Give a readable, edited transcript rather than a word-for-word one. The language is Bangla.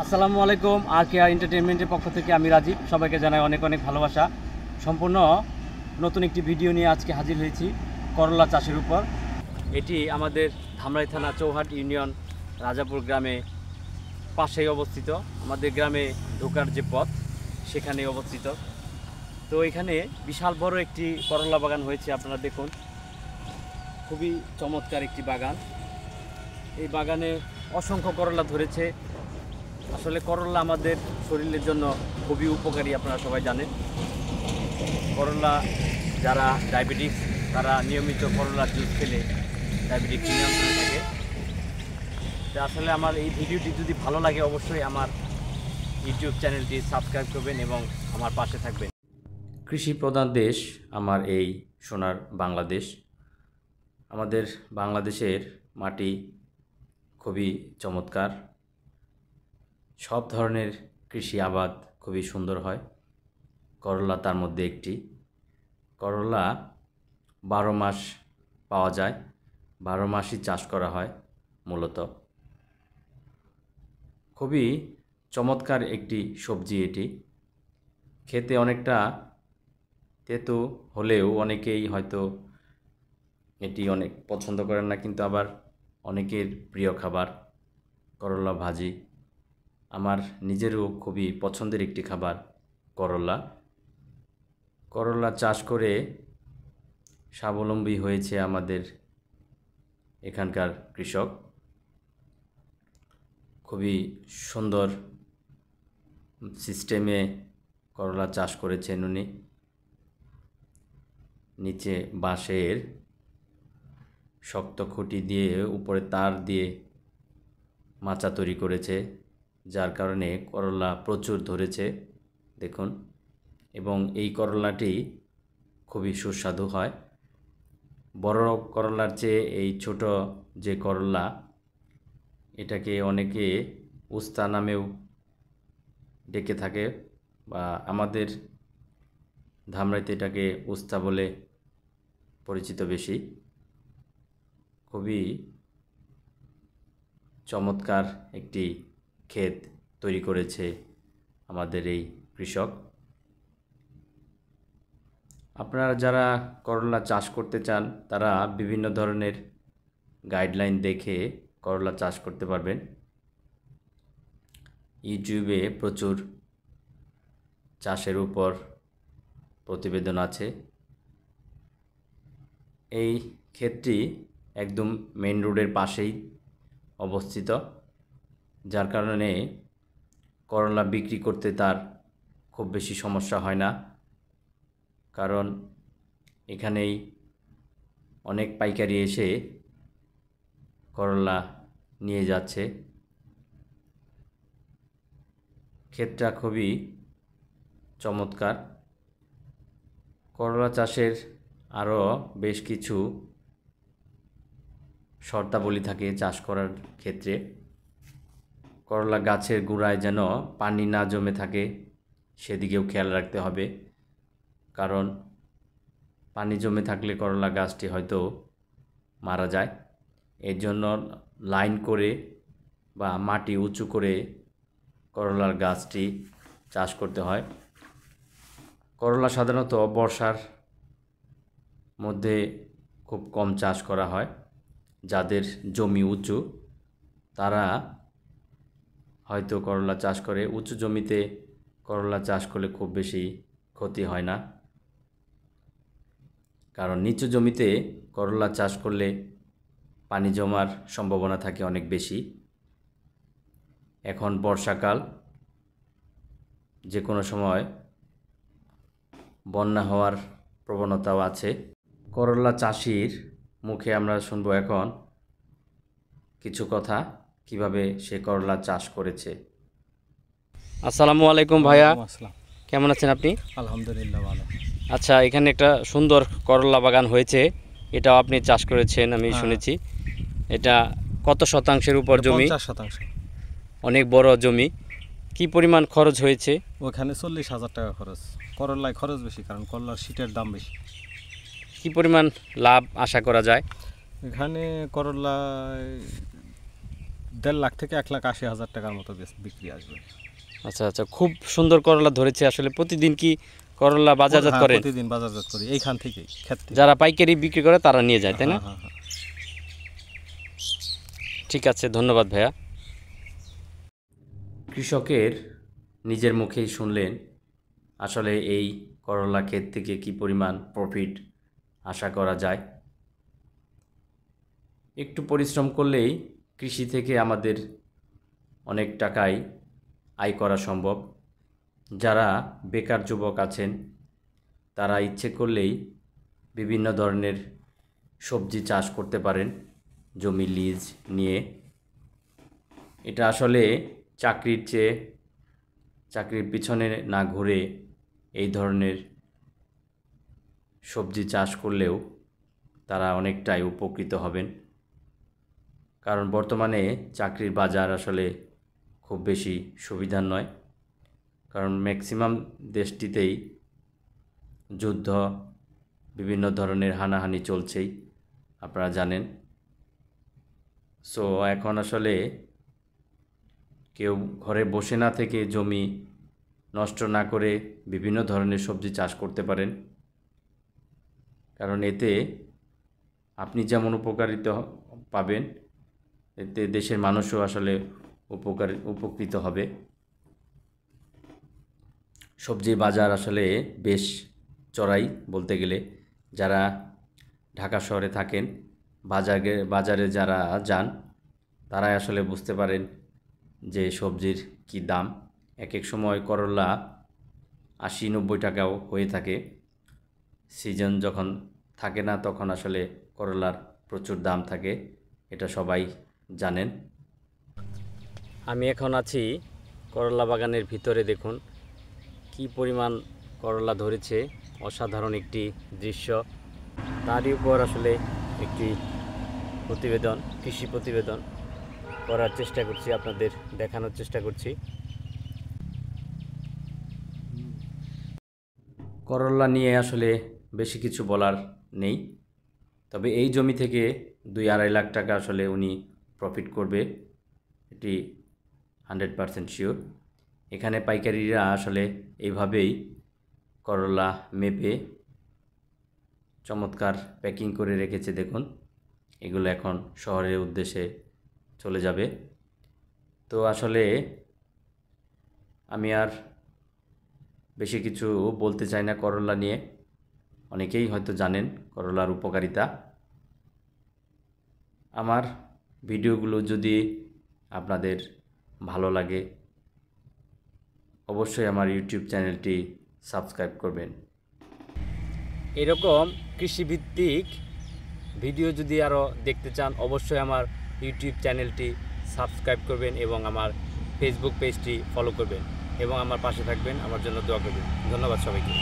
আসসালামু আলাইকুম। আর কে এন্টারটেইনমেন্টের পক্ষ থেকে আমি রাজীব, সবাইকে জানাই অনেক অনেক ভালোবাসা। সম্পূর্ণ নতুন একটি ভিডিও নিয়ে আজকে হাজির হয়েছি করলা চাষের উপর। এটি আমাদের ধামরাই থানা চৌহাট ইউনিয়ন রাজাপুর গ্রামে পাশেই অবস্থিত। আমাদের গ্রামে ঢোকার যে পথ সেখানে অবস্থিত। তো এখানে বিশাল বড় একটি করলা বাগান হয়েছে, আপনারা দেখুন, খুবই চমৎকার একটি বাগান। এই বাগানে অসংখ্য করলা ধরেছে। আসলে করলা আমাদের শরীরের জন্য খুবই উপকারী, আপনারা সবাই জানেন। করলা যারা ডায়াবেটিস তারা নিয়মিত করলা জুস খেলে ডায়াবেটিস নিয়ন্ত্রণে থাকে। তো আসলে আমার এই ভিডিওটি যদি ভালো লাগে অবশ্যই আমার ইউটিউব চ্যানেলটি সাবস্ক্রাইব করবেন এবং আমার পাশে থাকবেন। কৃষি প্রধান দেশ আমার এই সোনার বাংলাদেশ। আমাদের বাংলাদেশের মাটি খুবই চমৎকার। সব ধরনের কৃষি আবাদ খুবই সুন্দর হয়, করলা তার মধ্যে একটি। করলা 12 মাস পাওয়া যায়, 12 মাসই চাষ করা হয় মূলত। খুবই চমৎকার একটি সবজি এটি। খেতে অনেকটা তেতো হলেও অনেকেই হয়তো এটি অনেক পছন্দ করেন না, কিন্তু আবার অনেকের প্রিয় খাবার করলা ভাজি। আমার নিজেরও খুবই পছন্দের একটি খাবার করলা। করলা চাষ করে স্বাবলম্বী হয়েছে আমাদের এখানকার কৃষক। খুবই সুন্দর সিস্টেমে করলা চাষ করেছেন উনি। নিচে বাঁশের শক্ত খুঁটি দিয়ে উপরে তার দিয়ে মাচা তৈরি করেছে, যার কারণে করলা প্রচুর ধরেছে দেখুন। এবং এই করলাটি খুবই সুস্বাদু হয়। বড় করলার চেয়ে এই ছোট যে করলা, এটাকে অনেকে উস্তা নামেও ডেকে থাকে, বা আমাদের ধামরাইতে এটাকে উস্তা বলে পরিচিত বেশি। খুবই চমৎকার একটি ক্ষেত তৈরি করেছে আমাদের এই কৃষক। আপনারা যারা করলা চাষ করতে চান তারা বিভিন্ন ধরনের গাইডলাইন দেখে করলা চাষ করতে পারবেন। ইউটিউবে প্রচুর চাষের উপর প্রতিবেদন আছে। এই ক্ষেতটি একদম মেইন রোডের পাশেই অবস্থিত, যার কারণে করলা বিক্রি করতে তার খুব বেশি সমস্যা হয় না, কারণ এখানেই অনেক পাইকারি এসে করলা নিয়ে যাচ্ছে। ক্ষেতটা খুবই চমৎকার। করলা চাষের আরও বেশ কিছু শর্তাবলী থাকে চাষ করার ক্ষেত্রে। করলা গাছের গোড়ায় যেন পানি না জমে থাকে সেদিকেও খেয়াল রাখতে হবে, কারণ পানি জমে থাকলে করলা গাছটি হয়তো মারা যায়। এর জন্য লাইন করে বা মাটি উঁচু করে করলার গাছটি চাষ করতে হয়। করলা সাধারণত বর্ষার মধ্যে খুব কম চাষ করা হয়। যাদের জমি উঁচু তারা হয়তো করলা চাষ করে। উঁচু জমিতে করলা চাষ করলে খুব বেশি ক্ষতি হয় না, কারণ নিচু জমিতে করলা চাষ করলে পানি জমার সম্ভাবনা থাকে অনেক বেশি। এখন বর্ষাকাল, যে কোনো সময় বন্যা হওয়ার প্রবণতাও আছে। করলা চাষির মুখে আমরা শুনবো এখন কিছু কথা, কিভাবে সে করলা চাষ করেছে। আসসালামু আলাইকুম ভাইয়া, কেমন আছেন আপনি? আলহামদুলিল্লাহ ভালো। আচ্ছা, এখানে একটা সুন্দর করলা বাগান হয়েছে, এটাও আপনি চাষ করেছেন আমি শুনেছি। এটা কত শতাংশের উপর জমি? 50%। অনেক বড় জমি। কি পরিমাণ খরচ হয়েছে? ওখানে 40,000 টাকা খরচ। করলায় খরচ বেশি, কারণ করলার শীটের দাম বেশি। কি পরিমাণ লাভ আশা করা যায়? এখানে করলায় 1.5 লাখ থেকে 1,80,000 টাকার মতো বিক্রি আসবে। আচ্ছা আচ্ছা, খুব সুন্দর করলা ধরেছে আসলে। প্রতিদিন কি করলা বাজারজাত হ্যাঁ, করেন? প্রতিদিন বাজারজাত করি এইখান থেকেই, ক্ষেত থেকে। যারা পাইকারি বিক্রি করে তারা নিয়ে যায়, তাই না? হ্যাঁ, হ্যাঁ। ঠিক আছে, ধন্যবাদ ভাইয়া। কৃষকের নিজের মুখেই শুনলেন আসলে এই করলা ক্ষেত থেকে কি পরিমাণ প্রফিট আশা করা যায়। একটু পরিশ্রম করলেই কৃষি থেকে আমাদের অনেক টাকাই আয় করা সম্ভব। যারা বেকার যুবক আছেন তারা ইচ্ছে করলেই বিভিন্ন ধরনের সবজি চাষ করতে পারেন জমি লিজ নিয়ে। এটা আসলে চাকরির চেয়ে, চাকরির পিছনে না ঘুরে এই ধরনের সবজি চাষ করলেও তারা অনেকটাই উপকৃত হবেন। কারণ বর্তমানে চাকরির বাজার আসলে খুব বেশি সুবিধার নয়, কারণ ম্যাক্সিমাম দেশটিতেই যুদ্ধ, বিভিন্ন ধরনের হানাহানি চলছেই, আপনারা জানেন। সো এখন আসলে কেউ ঘরে বসে না থেকে জমি নষ্ট না করে বিভিন্ন ধরনের সবজি চাষ করতে পারেন। কারণ এতে আপনি যেমন উপকারিত পাবেন, এতে দেশের মানুষও আসলে উপকৃত হবে। সবজির বাজার আসলে বেশ চড়াই বলতে গেলে। যারা ঢাকা শহরে থাকেন, বাজারে যারা যান তারাই আসলে বুঝতে পারেন যে সবজির কি দাম। এক এক সময় করলা 80-90 টাকাও হয়ে থাকে। সিজন যখন থাকে না তখন আসলে করলার প্রচুর দাম থাকে, এটা সবাই জানেন। আমি এখন আছি করলা বাগানের ভিতরে। দেখুন কি পরিমাণ করলা ধরেছে, অসাধারণ একটি দৃশ্য। তারই উপর আসলে একটি প্রতিবেদন, কৃষি প্রতিবেদন করার চেষ্টা করছি, আপনাদের দেখানোর চেষ্টা করছি। করলা নিয়ে আসলে বেশি কিছু বলার নেই, তবে এই জমি থেকে 2-2.5 লাখ টাকা আসলে উনি প্রফিট করবে, এটি 100% শিওর। এখানে পাইকারিরা আসলে এইভাবেই করলা মেপে চমৎকার প্যাকিং করে রেখেছে। দেখুন এগুলো এখন শহরের উদ্দেশ্যে চলে যাবে। তো আসলে আমি আর বেশি কিছু বলতে চাই না করলা নিয়ে। অনেকেই হয়তো জানেন করলার উপকারিতা। আমার ভিডিওগুলো যদি আপনাদের ভালো লাগে অবশ্যই আমার ইউটিউব চ্যানেলটি সাবস্ক্রাইব করবেন। এরকম কৃষিভিত্তিক ভিডিও যদি আরও দেখতে চান অবশ্যই আমার ইউটিউব চ্যানেলটি সাবস্ক্রাইব করবেন এবং আমার ফেসবুক পেজটি ফলো করবেন এবং আমার পাশে থাকবেন, আমার জন্য দোয়া করবেন। ধন্যবাদ সবাইকে।